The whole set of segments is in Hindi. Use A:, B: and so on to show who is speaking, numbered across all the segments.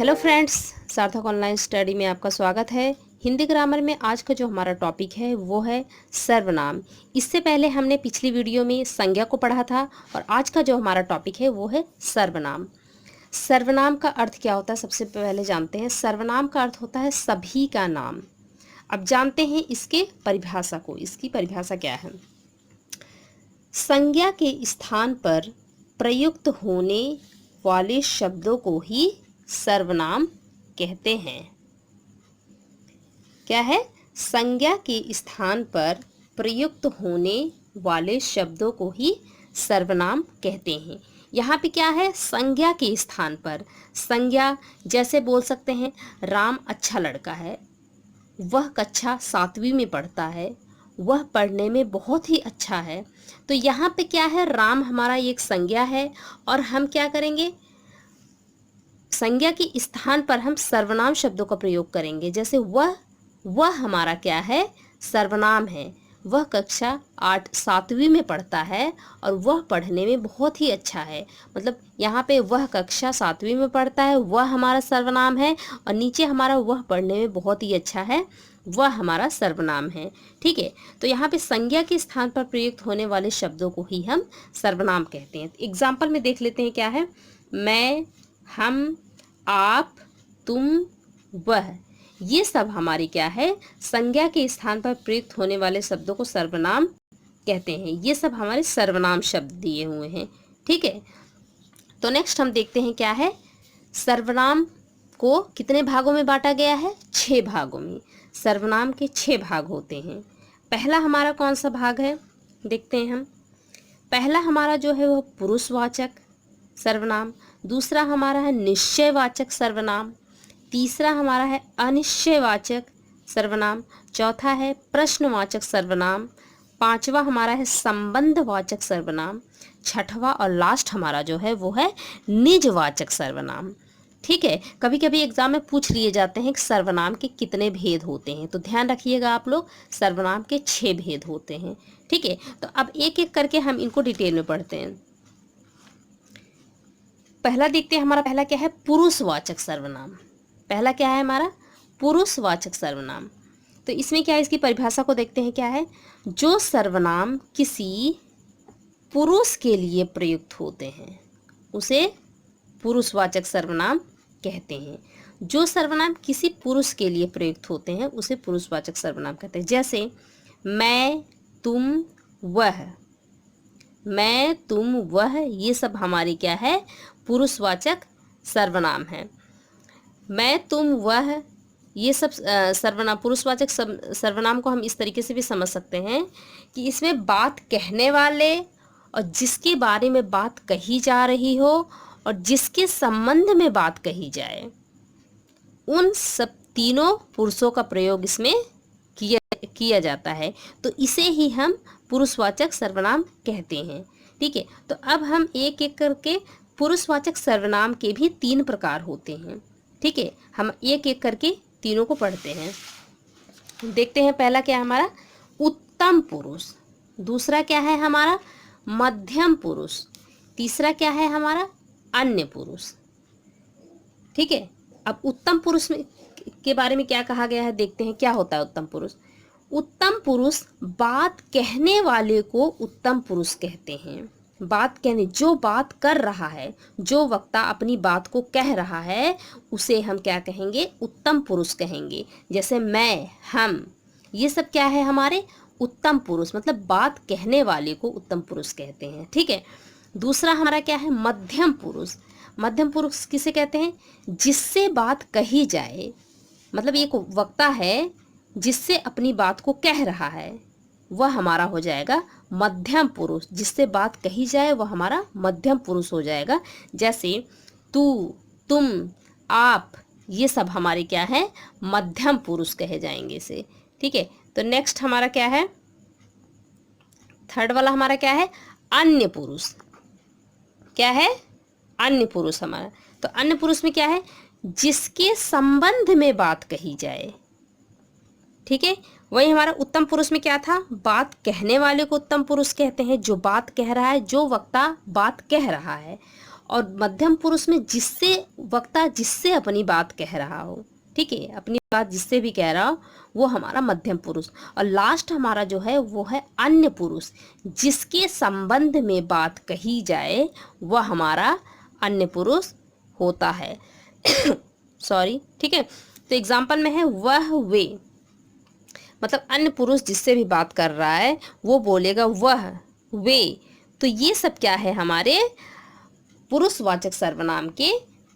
A: हेलो फ्रेंड्स, सार्थक ऑनलाइन स्टडी में आपका स्वागत है। हिंदी ग्रामर में आज का जो हमारा टॉपिक है वो है सर्वनाम। इससे पहले हमने पिछली वीडियो में संज्ञा को पढ़ा था और आज का जो हमारा टॉपिक है वो है सर्वनाम। सर्वनाम का अर्थ क्या होता है सबसे पहले जानते हैं। सर्वनाम का अर्थ होता है सभी का नाम। अब जानते हैं इसके परिभाषा को। इसकी परिभाषा क्या है? संज्ञा के स्थान पर प्रयुक्त होने वाले शब्दों को ही सर्वनाम कहते हैं। क्या है? संज्ञा के स्थान पर प्रयुक्त होने वाले शब्दों को ही सर्वनाम कहते हैं। यहाँ पे क्या है? संज्ञा के स्थान पर। संज्ञा जैसे बोल सकते हैं राम अच्छा लड़का है, वह कक्षा 7वीं में पढ़ता है, वह पढ़ने में बहुत ही अच्छा है। तो यहाँ पे क्या है? राम हमारा एक संज्ञा है और हम क्या करेंगे? संज्ञा के स्थान पर हम सर्वनाम शब्दों का प्रयोग करेंगे। जैसे वह हमारा क्या है? सर्वनाम है। वह कक्षा 7वीं में पढ़ता है और वह पढ़ने में बहुत ही अच्छा है। मतलब यहाँ पे वह कक्षा 7वीं में पढ़ता है, वह हमारा सर्वनाम है और नीचे हमारा वह पढ़ने में बहुत ही अच्छा है, वह हमारा सर्वनाम है। ठीक है, तो यहाँ पे संज्ञा के स्थान पर प्रयुक्त होने वाले शब्दों को ही हम सर्वनाम कहते हैं। एग्जाम्पल में देख लेते हैं क्या है। मैं, हम, आप, तुम, वह, ये सब हमारी क्या है? संज्ञा के स्थान पर प्रयुक्त होने वाले शब्दों को सर्वनाम कहते हैं। ये सब हमारे सर्वनाम शब्द दिए हुए हैं। ठीक है, तो नेक्स्ट हम देखते हैं क्या है। सर्वनाम को कितने भागों में बांटा गया है? 6 भागों में। सर्वनाम के 6 भाग होते हैं। पहला हमारा कौन सा भाग है देखते हैं हम। पहला हमारा जो है वो पुरुषवाचक सर्वनाम, दूसरा हमारा है निश्चयवाचक सर्वनाम, तीसरा हमारा है अनिश्चयवाचक सर्वनाम, चौथा है प्रश्नवाचक सर्वनाम, पांचवा हमारा है संबंधवाचक सर्वनाम, छठवां और लास्ट हमारा जो है वो है निजवाचक सर्वनाम। ठीक है, कभी कभी एग्जाम में पूछ लिए जाते हैं कि सर्वनाम के कितने भेद होते हैं, तो ध्यान रखिएगा आप लोग, सर्वनाम के 6 भेद होते हैं। ठीक है, तो अब एक एक करके हम इनको डिटेल में पढ़ते हैं। पहला देखते हैं, हमारा पहला क्या है? पुरुषवाचक सर्वनाम। पहला क्या है हमारा? पुरुषवाचक सर्वनाम। तो इसमें क्या है? इसकी परिभाषा को देखते हैं क्या है। जो सर्वनाम किसी पुरुष के लिए प्रयुक्त होते हैं उसे पुरुषवाचक सर्वनाम कहते हैं। जो सर्वनाम किसी पुरुष के लिए प्रयुक्त होते हैं उसे पुरुषवाचक सर्वनाम कहते हैं। जैसे मैं, तुम, वह, मैं, तुम, वह, ये सब हमारी क्या है? पुरुषवाचक सर्वनाम है। मैं, तुम, वह, ये सब सर्वनाम, पुरुषवाचक सर्वनाम को हम इस तरीके से भी समझ सकते हैं कि इसमें बात कहने वाले और जिसके बारे में बात कही जा रही हो और जिसके संबंध में बात कही जाए, उन सब तीनों पुरुषों का प्रयोग इसमें किया जाता है। तो इसे ही हम पुरुषवाचक सर्वनाम कहते हैं। ठीक है, तो अब हम एक एक करके पुरुषवाचक सर्वनाम के भी 3 प्रकार होते हैं। ठीक है, हम एक एक करके तीनों को पढ़ते हैं। देखते हैं पहला क्या है हमारा? उत्तम पुरुष। दूसरा क्या है हमारा? मध्यम पुरुष। तीसरा क्या है हमारा? अन्य पुरुष। ठीक है, अब उत्तम पुरुष के बारे में क्या कहा गया है देखते हैं। क्या होता है उत्तम पुरुष? उत्तम पुरुष बात कहने वाले को उत्तम पुरुष कहते हैं। बात कहने, जो बात कर रहा है, जो वक्ता अपनी बात को कह रहा है, उसे हम क्या कहेंगे? उत्तम पुरुष कहेंगे। जैसे मैं, हम, ये सब क्या है हमारे? उत्तम पुरुष, मतलब बात कहने वाले को उत्तम पुरुष कहते हैं। ठीक है, दूसरा हमारा क्या है? मध्यम पुरुष। मध्यम पुरुष किसे कहते हैं? जिससे बात कही जाए, मतलब एक वक्ता है जिससे अपनी बात को कह रहा है, वह हमारा हो जाएगा मध्यम पुरुष। जिससे बात कही जाए वह हमारा मध्यम पुरुष हो जाएगा। जैसे तू, तुम, आप, ये सब हमारे क्या है? मध्यम पुरुष कहे जाएंगे इसे। ठीक है, तो नेक्स्ट हमारा क्या है? थर्ड वाला हमारा क्या है? अन्य पुरुष। क्या है? अन्य पुरुष हमारा। तो अन्य पुरुष में क्या है? जिसके संबंध में बात कही जाए। ठीक है, वही हमारा उत्तम पुरुष में क्या था? बात कहने वाले को उत्तम पुरुष कहते हैं, जो बात कह रहा है, जो वक्ता बात कह रहा है। और मध्यम पुरुष में जिससे वक्ता जिससे अपनी बात कह रहा हो, ठीक है, अपनी बात जिससे भी कह रहा हो वो हमारा मध्यम पुरुष। और लास्ट हमारा जो है वो है अन्य पुरुष, जिसके संबंध में बात कही जाए वह हमारा अन्य पुरुष होता है। सॉरी, ठीक है। तो एग्जाम्पल में है वह वे, मतलब अन्य पुरुष जिससे भी बात कर रहा है वो बोलेगा वह वे। तो ये सब क्या है, हमारे पुरुषवाचक सर्वनाम के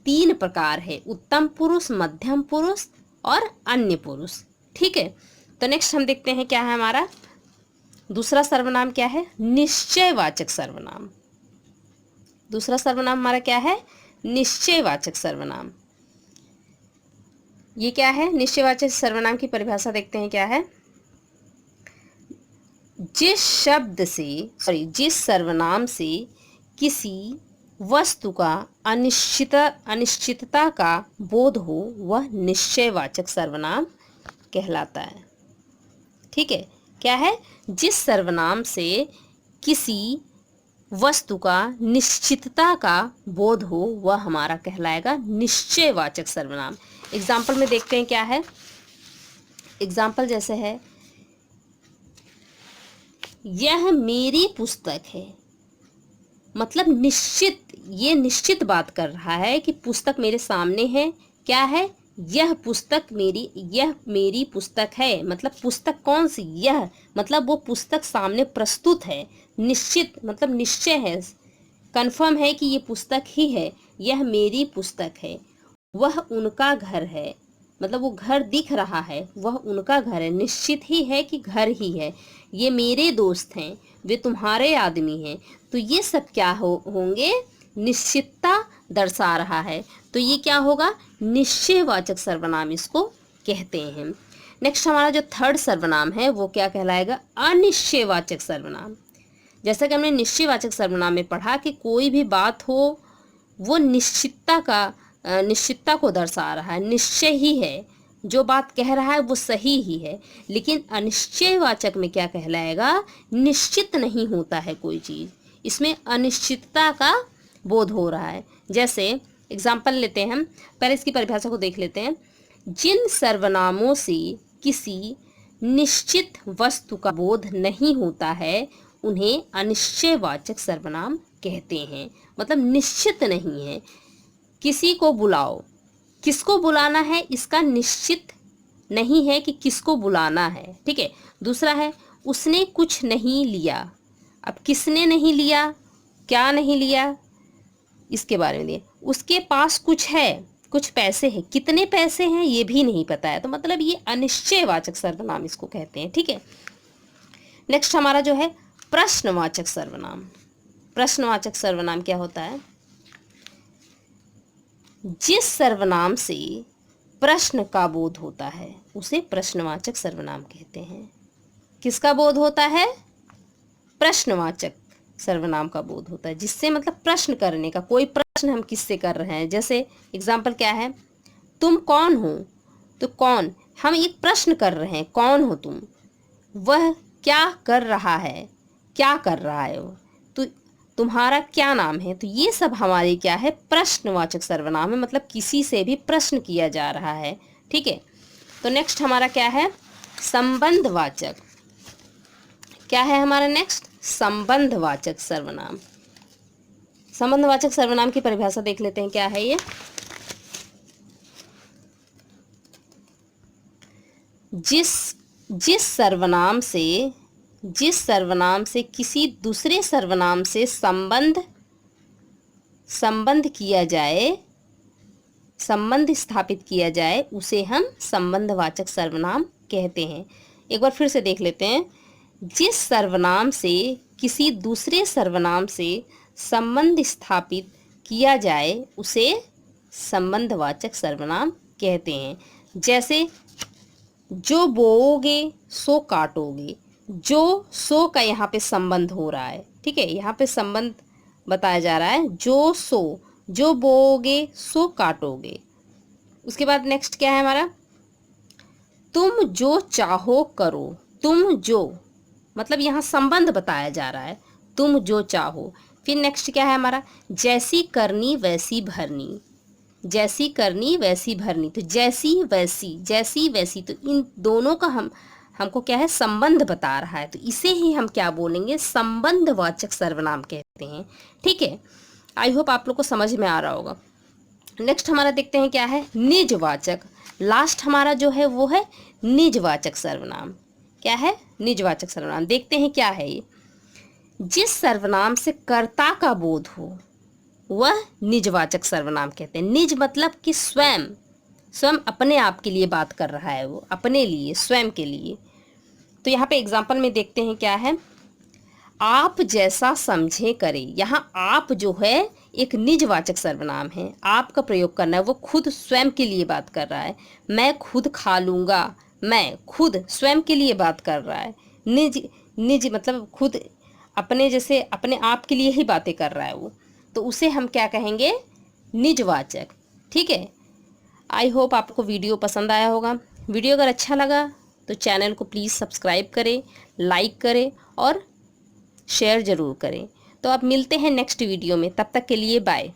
A: 3 प्रकार है, उत्तम पुरुष, मध्यम पुरुष और अन्य पुरुष, ठीक है। तो नेक्स्ट हम देखते हैं क्या है हमारा दूसरा सर्वनाम, क्या है, निश्चयवाचक सर्वनाम। दूसरा सर्वनाम हमारा क्या है, निश्चयवाचक सर्वनाम। ये क्या है, निश्चयवाचक सर्वनाम की परिभाषा देखते हैं क्या है। जिस सर्वनाम से किसी वस्तु का अनिश्चितता का बोध हो वह निश्चयवाचक सर्वनाम कहलाता है, ठीक है। क्या है, जिस सर्वनाम से किसी वस्तु का निश्चितता का बोध हो वह हमारा कहलाएगा निश्चयवाचक सर्वनाम। एग्जाम्पल में देखते हैं क्या है। एग्जाम्पल जैसे है, यह मेरी पुस्तक है, मतलब निश्चित, ये निश्चित बात कर रहा है कि पुस्तक मेरे सामने है। क्या है, यह मेरी पुस्तक है, मतलब पुस्तक कौन सी, यह मतलब वो पुस्तक सामने प्रस्तुत है। निश्चित मतलब निश्चय है, कन्फर्म है कि ये पुस्तक ही है, यह मेरी पुस्तक है। वह उनका घर है, मतलब वो घर दिख रहा है, वह उनका घर है, निश्चित ही है कि घर ही है। ये मेरे दोस्त हैं, वे तुम्हारे आदमी हैं। तो ये सब क्या होंगे, निश्चितता दर्शा रहा है, तो ये क्या होगा, निश्चयवाचक सर्वनाम इसको कहते हैं। नेक्स्ट हमारा जो थर्ड सर्वनाम है वो क्या कहलाएगा, अनिश्चयवाचक सर्वनाम। जैसा कि हमने निश्चयवाचक सर्वनाम में पढ़ा कि कोई भी बात हो वो निश्चितता को दर्शा रहा है, निश्चय ही है, जो बात कह रहा है वो सही ही है। लेकिन अनिश्चयवाचक में क्या कहलाएगा, निश्चित नहीं होता है कोई चीज़, इसमें अनिश्चितता का बोध हो रहा है। जैसे एग्जाम्पल लेते हैं हम, पहले इसकी परिभाषा को देख लेते हैं। जिन सर्वनामों से किसी निश्चित वस्तु का बोध नहीं होता है उन्हें अनिश्चयवाचक सर्वनाम कहते हैं, मतलब निश्चित नहीं है। किसी को बुलाओ, किसको बुलाना है इसका निश्चित नहीं है कि किसको बुलाना है, ठीक है। दूसरा है, उसने कुछ नहीं लिया, अब किसने नहीं लिया, क्या नहीं लिया, इसके बारे में दिया। उसके पास कुछ है, कुछ पैसे हैं, कितने पैसे हैं ये भी नहीं पता है, तो मतलब ये अनिश्चयवाचक सर्वनाम इसको कहते हैं, ठीक है। नेक्स्ट हमारा जो है प्रश्नवाचक सर्वनाम। प्रश्नवाचक सर्वनाम क्या होता है, जिस सर्वनाम से प्रश्न का बोध होता है उसे प्रश्नवाचक सर्वनाम कहते हैं। किसका बोध होता है, प्रश्नवाचक सर्वनाम का बोध होता है, जिससे मतलब प्रश्न करने का, कोई प्रश्न हम किससे कर रहे हैं। जैसे एग्जाम्पल क्या है, तुम कौन हो, तो कौन, हम एक प्रश्न कर रहे हैं, कौन हो तुम, वह क्या कर रहा है, क्या कर रहा है वो, तो तुम्हारा क्या नाम है। तो ये सब हमारे क्या है, प्रश्नवाचक सर्वनाम है, मतलब किसी से भी प्रश्न किया जा रहा है, ठीक है। तो नेक्स्ट हमारा क्या है, संबंधवाचक। क्या है हमारा नेक्स्ट, संबंधवाचक सर्वनाम। संबंधवाचक सर्वनाम की परिभाषा देख लेते हैं क्या है ये। जिस सर्वनाम से किसी दूसरे सर्वनाम से संबंध किया जाए, संबंध स्थापित किया जाए उसे हम संबंधवाचक सर्वनाम कहते हैं। एक बार फिर से देख लेते हैं, जिस सर्वनाम से किसी दूसरे सर्वनाम से संबंध स्थापित किया जाए उसे संबंधवाचक सर्वनाम कहते हैं। जैसे जो बोओगे सो काटोगे, जो सो का यहाँ पे संबंध हो रहा है, ठीक है, यहाँ पे संबंध बताया जा रहा है, जो सो, जो बोओगे सो काटोगे। उसके बाद नेक्स्ट क्या है हमारा, तुम जो चाहो करो, तुम जो मतलब यहाँ संबंध बताया जा रहा है, तुम जो चाहो। फिर नेक्स्ट क्या है हमारा, जैसी करनी वैसी भरनी, जैसी करनी वैसी भरनी। तो जैसी वैसी, तो इन दोनों का हमको क्या है, संबंध बता रहा है। तो इसे ही हम क्या बोलेंगे, संबंधवाचक सर्वनाम कहते हैं। ठीक है, आई होप आप लोग को समझ में आ रहा होगा। नेक्स्ट हमारा देखते हैं क्या है, निजवाचक। लास्ट हमारा जो है वो है निजवाचक सर्वनाम। क्या है, निजवाचक सर्वनाम। देखते हैं क्या है ये, जिस सर्वनाम से कर्ता का बोध हो वह निजवाचक सर्वनाम कहते हैं। निज मतलब कि स्वयं, स्वयं अपने आप के लिए बात कर रहा है, वो अपने लिए, स्वयं के लिए। तो यहाँ पे एग्जाम्पल में देखते हैं क्या है, आप जैसा समझे करे। यहाँ आप जो है एक निजवाचक सर्वनाम है, आप का प्रयोग करना है, वो खुद स्वयं के लिए बात कर रहा है। मैं खुद खा लूँगा, मैं खुद स्वयं के लिए बात कर रहा है। निज मतलब खुद, अपने जैसे अपने आप के लिए ही बातें कर रहा है वो, तो उसे हम क्या कहेंगे, निजवाचक। ठीक है, आई होप आपको वीडियो पसंद आया होगा। वीडियो अगर अच्छा लगा तो चैनल को प्लीज़ सब्सक्राइब करें, लाइक करें और शेयर ज़रूर करें। तो अब मिलते हैं नेक्स्ट वीडियो में, तब तक के लिए बाय।